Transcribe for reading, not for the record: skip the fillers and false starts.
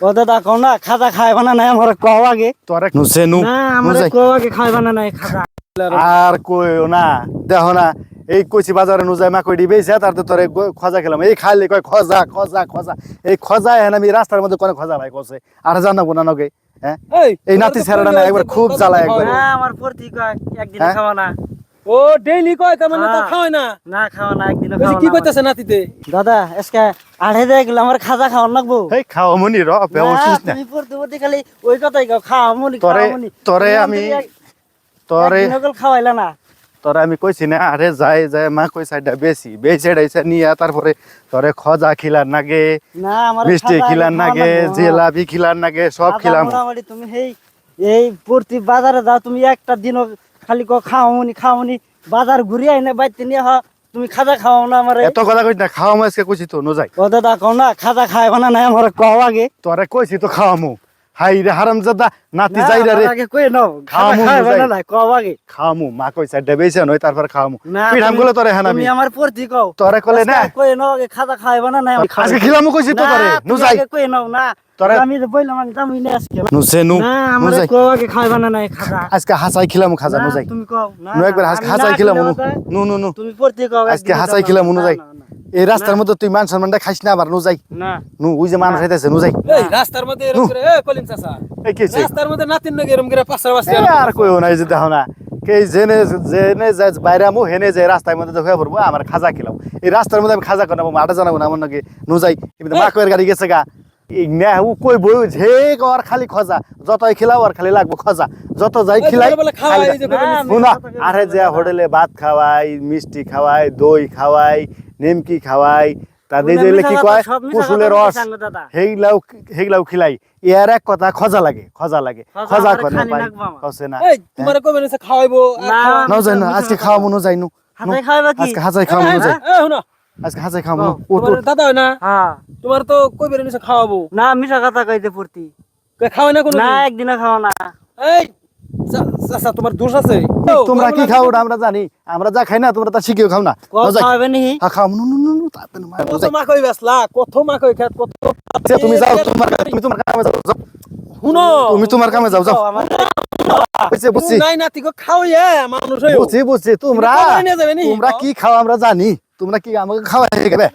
ও দাদা কও না খাজা খাইবা না নাই আমার কও আগে তোরে নুসে নু না আমার কও আগে খাইবা না নাই খাজা আর কইও না দেখো না এই কইছি বাজারে নুজাই মা কই দিবেছে তার তো তোরে খজা খেলাম এই খাইলে কয় খজা খজা খজা এই খজা এনে আমি রাস্তার মধ্যে কোন খজা ভাই কইছে আর জানাবো না নগে হ্যাঁ এই নাতি ছেড়াটা না একবার খুব জ্বালা একবার না আমার প্রতি কয় একদিন খাওয়া না ও ডেইলি কয় তার মানে তো খাওয়ায় না না খাওয়া না একদিন ওই যে খাওয়া কি কইতাছে নাতিতে দাদা আজকে আড়ে দেয় গেল আমার খাজা খাওয়া লাগবো এই খাও মনি র বেউছিস না তুমি প্রতি খালি ওই কথাই কও খাওয়া মনি তোরে খাওয়া মনি তোরে আমি তোরে নকল খাওয়াইলা না তোরে আমি কইছি না আরে যাই যাই মা কই সাইডটা বেশি বেচে ডাইছে নিয়া তারপরে তোরে খজা খিলার নাগে না আমার মিষ্টি খিলার নাগে জিলাপি খিলার নাগে সব খিলাম মোটামুটি তুমি এই প্রতি বাজারে যাও তুমি একটা দিনও খালি কো খাওনি বাজার ঘুরিয়ে আইনে বাইতে নিয়ে তুমি খাজা খাওয়াও না আমারে এত কথা কইছ না খাওয়া মাছকে কইছি তো নো যাই ও দাদা কও না খাজা খাইবা না নাই আমার কও আগে তোরে কইছি তো খাওয়ামু হাই রে হারামজাদা নাতি যাইরা রে আগে কই নাও খাওয়ামু খাইবা যাই। না নাই কও আগে খাওয়ামু মা কই সাইডটা বেচে নই তারপর খাওয়ামু না পিঠাম গুলো তোরে হানামি তুমি আমার প্রতি কও তোরে কলে না কই নাও আগে খাজা খাইবা না নাই আমি খাই আজকে খিলামু কইছি তো তোরে নো যাই কই নাও না তোরে- আমি তো বললাম আমি দামি নে আজকে নুসে নু না নো আমার যাই কও আগে খাইবা না নাই খাজা আজকে হাসাই খিলামু খাজা নো না, যাই তুমি কও না নো একবার আজকে আমি হাসাই না খিলামু খেলে বাবা, নু নু নু তুমি প্রতি কও আজকে হাসাই খিলামু নো যাই এই রাস্তার মধ্যে তুই মান সম্মানটা খাইস না আবার নো যাই না নু ওই যে মানুষ হইতাছে নো যাই এই রাস্তার মধ্যে এরকম করে এ কলিম চাচা এই কিছে রাস্তার মধ্যে নাতিন নাকি এরকম করে পাঁচটা বাজছে এ আর কইও না এই যে দেখো না কে জেনে জেনে যায় বাইরে আমু হেনে যায় রাস্তার মধ্যে দেখে পড়বো আমার খাজা খিলাম এই রাস্তার মধ্যে আমি খাজা করবো আটা জানাবো না আমার নাকি নো যাই কিন্তু মা কয়ের গাড়ি গেছে গা না ও কই বই হে আর খালি খজা যতই খিলাও আর খালি লাগবো খজা যত যাই খিলাই বলে খাওয়াই এই যে না, আমি শুনা কথা কই আরে যে হোটেলে ভাত খাওয়াই মিষ্টি খাওয়াই দই খাওয়াই নিমকি খাওয়াই তাদের ওগুলা যে মিঠা কি কথা, কয় সব মিঠা কুসুলের কথা রস বলতে চান দাদা। হেগলাও খিলাই এর এক কথা খজা লাগে খজা খজা করে খালি ভাই লাগবো আমার। কসে না এই তোমার কবে নিছে খাওয়াইবো আর না, খাওয়ানো- নাও যাই না আজকে খাওয়া মনো যাই নু হাতে খাইবা কি আজকে হাজাই খাওয়া মনো যাই এ শুনো আজকে হাজাই খাওয়া মনো উঠ তোমার উঠ দাদা হয় না হ্যাঁ তোমার তো কবে নিছে খাওয়াবো না মিঠা কথা কইতে পড়তি খাওয়াই না কোনো না একদিনও খাওয়া না এই চাচা তোমার দোষ আছে তোমরা কি খাও ওটা আমরা জানি আমরা যা খাই না তোমরা তা শিখেও খাও না কও নাও যাই খাওয়াবে নি হ্যাঁ খাও নু নু নু নু তাড়াতাড়ি মার, নাও কত যাই। মাকই বেসলা কত মাকই খেত কত আচ্ছা, তুমি যাও তোমার কামে যাও যাও। শুনো তুমি তোমার কামে যাও যাও আমার বুঝছি নাই নাতি গো খাওয়াইয়া মানুষ হইও বুঝছি তোমরা তুমি কবে নিয়ে যাবে নি? তোমরা কি খাও আমরা জানি তোমরা কি আমাকে খাওয়াই গেবে